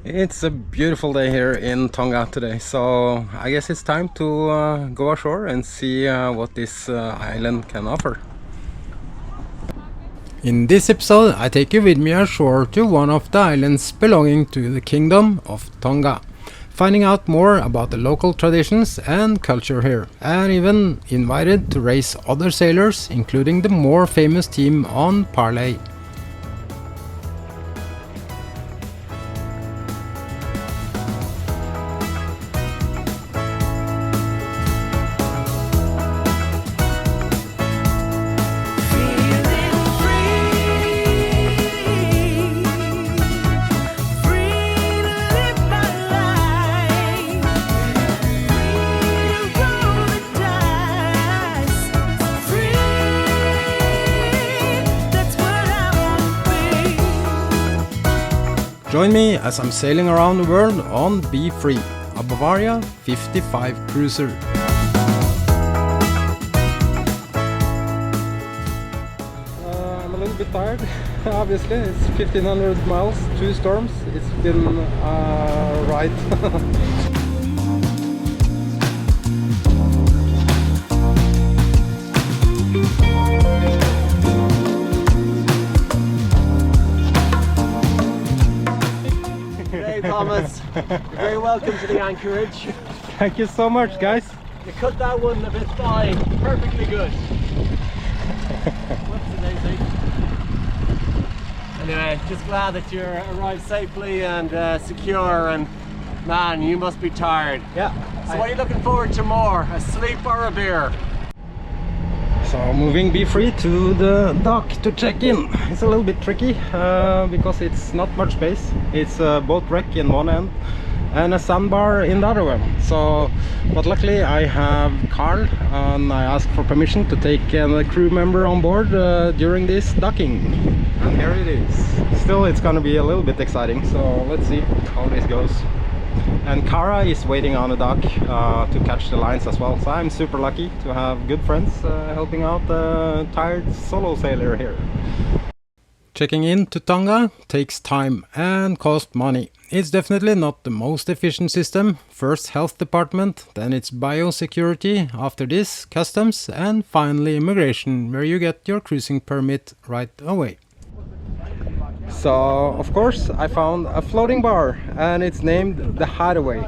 It's a beautiful day here in Tonga today, so I guess it's time to go ashore and see what this island can offer. In this episode, I take you with me ashore to one of the islands belonging to the Kingdom of Tonga, finding out more about the local traditions and culture here, and even invited to race other sailors, including the more famous team on Parley. Join me as I'm sailing around the world on Be Free, a Bavaria 55 cruiser. I'm a little bit tired, obviously. It's 1500 miles, 2 storms. It's been a ride. Thomas, you're very welcome to the anchorage. Thank you so much, guys. You cut that one a bit fine, perfectly good. What's the daisy? Anyway, just glad that you arrived safely and secure, and man, you must be tired. Yeah. So what are you looking forward to more, a sleep or a beer? So moving Be Free to the dock to check in. It's a little bit tricky because it's not much space. It's a boat wreck in one end and a sandbar in the other one. So, but luckily I have Carl, and I asked for permission to take a crew member on board during this docking. And here it is. Still, it's gonna be a little bit exciting, so let's see how this goes. And Kara is waiting on the dock to catch the lines as well, so I'm super lucky to have good friends helping out a tired solo sailor here. Checking in to Tonga takes time and costs money. It's definitely not the most efficient system. First health department, then it's biosecurity, after this customs, and finally immigration, where you get your cruising permit right away. So, of course, I found a floating bar, and it's named the Hideaway.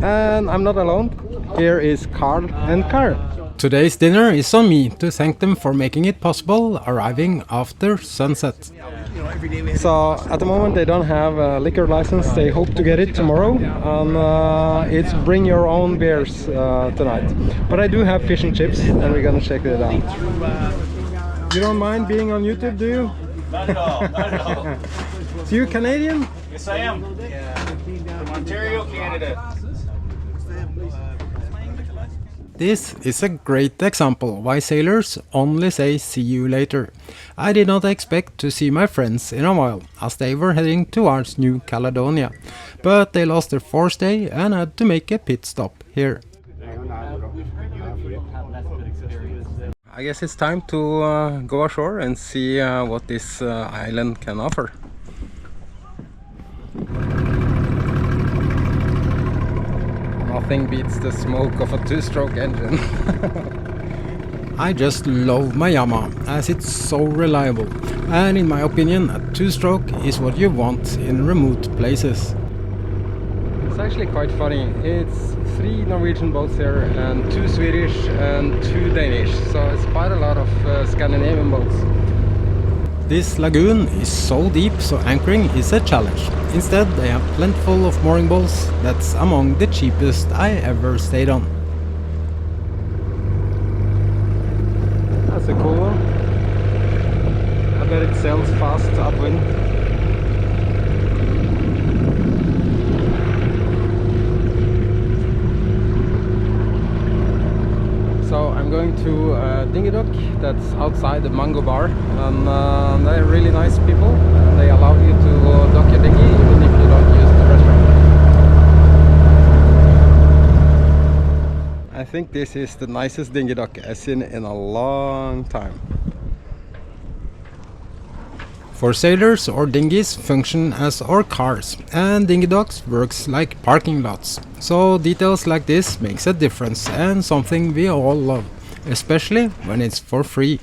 And I'm not alone. Here is Carl and Karen. Today's dinner is on me to thank them for making it possible, arriving after sunset. So, at the moment they don't have a liquor license. They hope to get it tomorrow. And it's bring your own beers tonight. But I do have fish and chips, and we're gonna check it out. You don't mind being on YouTube, do you? Not at all, not at all. So you Canadian? Yes, I am. From Ontario, Canada. This is a great example why sailors only say see you later. I did not expect to see my friends in a while, as they were heading towards New Caledonia. But they lost their fourth day and had to make a pit stop here. I guess it's time to go ashore and see what this island can offer. Nothing beats the smoke of a two-stroke engine. I just love my Yamaha, as it's so reliable, and in my opinion a two-stroke is what you want in remote places. It's actually quite funny. It's 3 Norwegian boats here and 2 Swedish and 2 Danish, so it's quite a lot of Scandinavian boats. This lagoon is so deep, so anchoring is a challenge. Instead, they have plentiful of mooring balls. That's among the cheapest I ever stayed on. That's a cool one. I bet it sails fast upwind. So I'm going to dinghy dock that's outside the Mango Bar, and they're really nice people. They allow you to dock your dinghy even if you don't use the restaurant. I think this is the nicest dinghy dock I've seen in a long time. For sailors, our dinghies function as our cars, and dinghy docks works like parking lots. So details like this makes a difference and something we all love, especially when it's for free.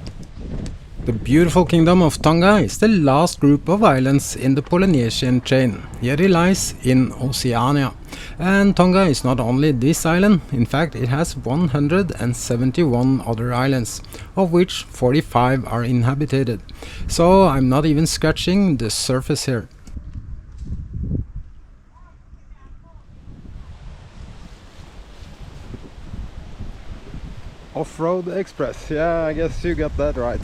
The beautiful Kingdom of Tonga is the last group of islands in the Polynesian chain, yet it lies in Oceania. And Tonga is not only this island, in fact it has 171 other islands, of which 45 are inhabited. So I'm not even scratching the surface here. Off-road express, yeah, I guess you got that right.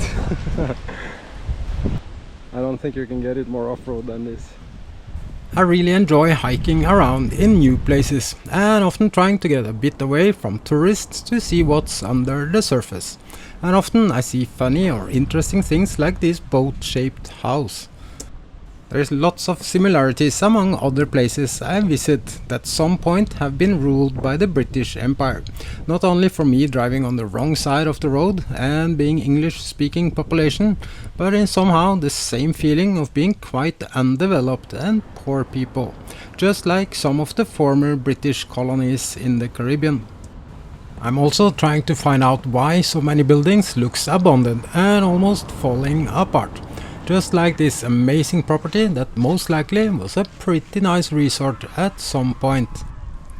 I don't think you can get it more off-road than this. I really enjoy hiking around in new places and often trying to get a bit away from tourists to see what's under the surface. And often I see funny or interesting things like this boat-shaped house. There's lots of similarities among other places I visit that at some point have been ruled by the British Empire. Not only for me driving on the wrong side of the road and being English-speaking population, but in somehow the same feeling of being quite undeveloped and poor people, just like some of the former British colonies in the Caribbean. I'm also trying to find out why so many buildings looks abandoned and almost falling apart. Just like this amazing property that most likely was a pretty nice resort at some point.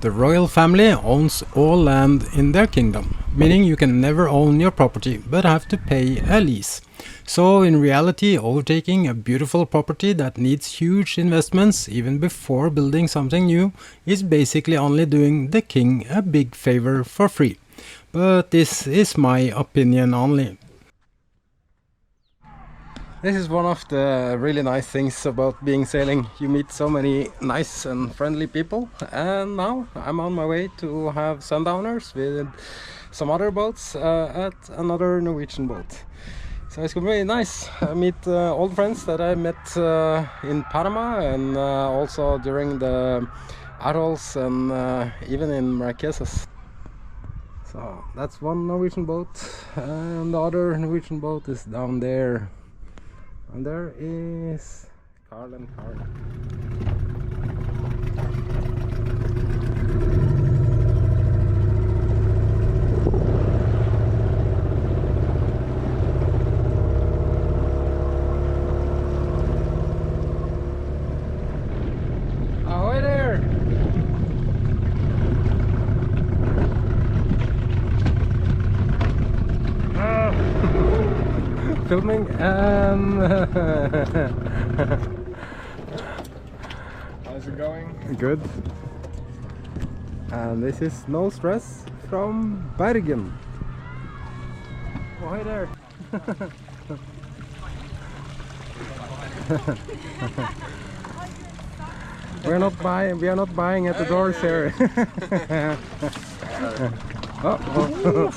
The royal family owns all land in their kingdom, meaning you can never own your property but have to pay a lease. So in reality, overtaking a beautiful property that needs huge investments even before building something new is basically only doing the king a big favor for free. But this is my opinion only. This is one of the really nice things about being sailing. You meet so many nice and friendly people, and now I'm on my way to have sundowners with some other boats at another Norwegian boat. So it's going to be nice. I meet old friends that I met in Panama and also during the atolls and even in Marquesas. So that's one Norwegian boat, and the other Norwegian boat is down there. And there is Collin. Ahoy there! Filming and How's it going? good. And this is No Stress from Bergen. Oh, hi there. We are not buying at the doors here. Oh.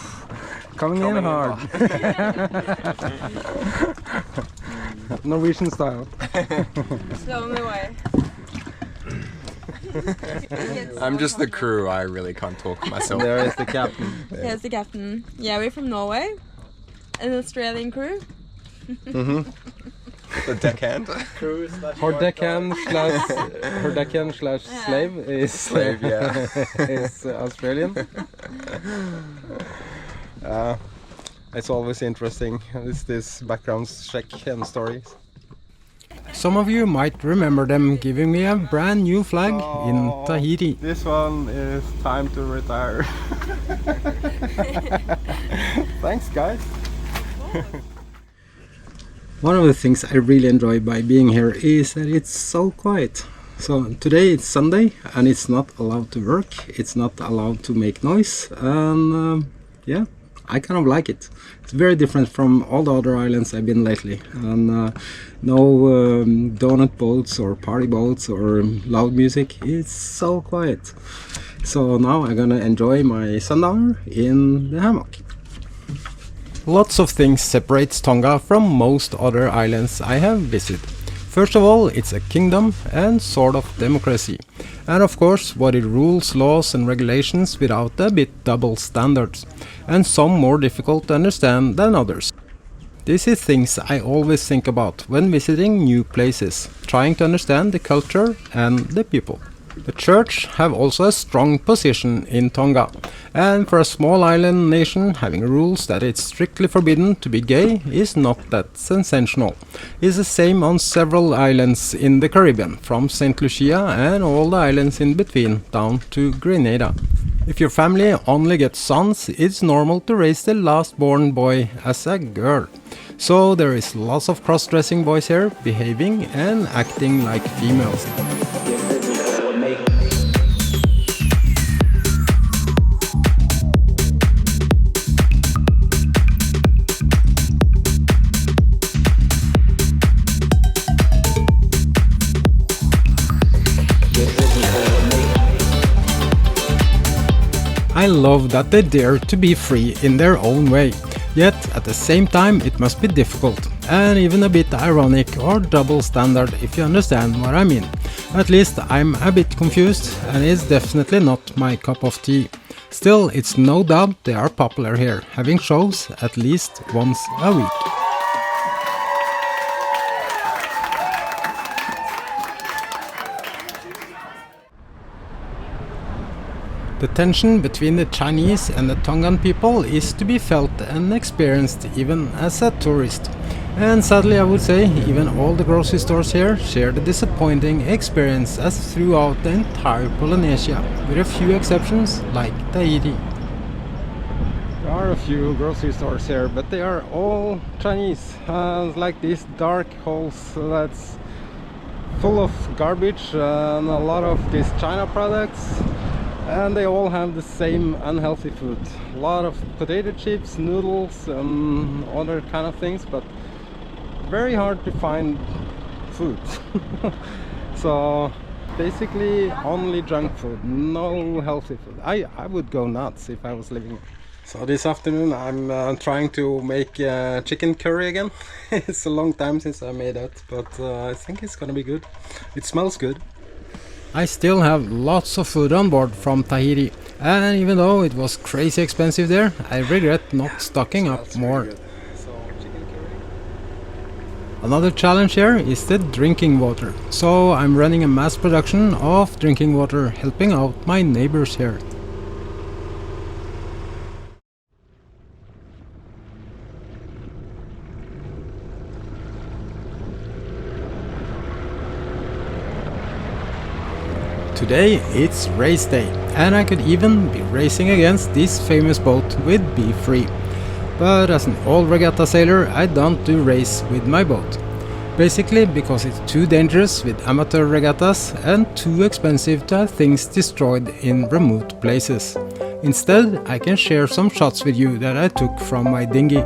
Coming in hard. Norwegian style. Show me way. I'm just the crew, I really can't talk myself. There is the captain. Here's the captain. Yeah, we're from Norway. An Australian crew. Mm-hmm. The deckhand. Her deckhand slash slave is Slave, yeah. is Australian. It's always interesting. It's this background check and stories. Some of you might remember them giving me a brand new flag in Tahiti. This one is time to retire. Thanks, guys. One of the things I really enjoy by being here is that it's so quiet. So today it's Sunday and it's not allowed to work, it's not allowed to make noise, and yeah, I kind of like it. It's very different from all the other islands I've been lately, and no donut boats or party boats or loud music. It's so quiet. So now I'm gonna enjoy my sundowner in the hammock. Lots of things separates Tonga from most other islands I have visited. First of all, it's a kingdom and sort of democracy. And of course, what it rules laws and regulations without a bit double standards, and some more difficult to understand than others. this is things I always think about when visiting new places, trying to understand the culture and the people. The church have also a strong position in Tonga, and for a small island nation, having rules that it's strictly forbidden to be gay is not that sensational. It's the same on several islands in the Caribbean, from St. Lucia and all the islands in between down to Grenada. If your family only gets sons, it's normal to raise the last born boy as a girl. So there is lots of cross-dressing boys here, behaving and acting like females. I love that they dare to be free in their own way, yet at the same time it must be difficult, and even a bit ironic or double standard if you understand what I mean. At least I'm a bit confused, and it's definitely not my cup of tea. Still, it's no doubt they are popular here, having shows at least once a week. The tension between the Chinese and the Tongan people is to be felt and experienced even as a tourist. And sadly I would say even all the grocery stores here share the disappointing experience as throughout the entire Polynesia, with a few exceptions like Tahiti. There are a few grocery stores here, but they are all Chinese. Like these dark holes that's full of garbage and a lot of these China products. And they all have the same unhealthy food. A lot of potato chips, noodles, other kind of things, but very hard to find food. So basically only junk food, no healthy food. I would go nuts if I was living here. So this afternoon I'm trying to make chicken curry again. It's a long time since I made that, but I think it's gonna be good. It smells good. I still have lots of food on board from Tahiti, and even though it was crazy expensive there, I regret not stocking up more. Another challenge here is the drinking water, so I'm running a mass production of drinking water, helping out my neighbors here. Today it's race day, and I could even be racing against this famous boat with Be Free. But as an old regatta sailor, I don't do race with my boat. Basically because it's too dangerous with amateur regattas and too expensive to have things destroyed in remote places. Instead, I can share some shots with you that I took from my dinghy.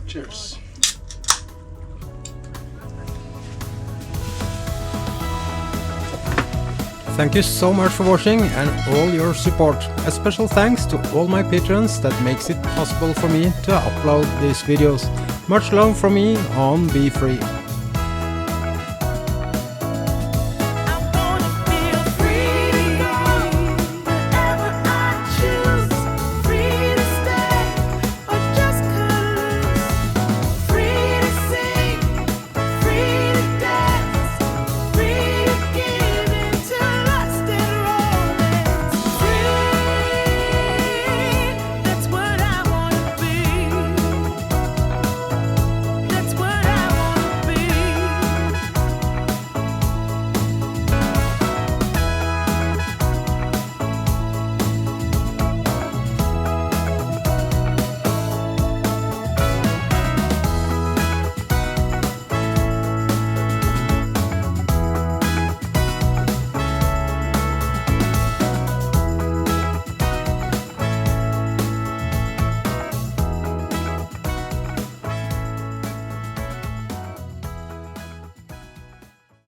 Cheers. Thank you so much for watching and all your support. A special thanks to all my patrons that makes it possible for me to upload these videos. Much love from me on Be Free.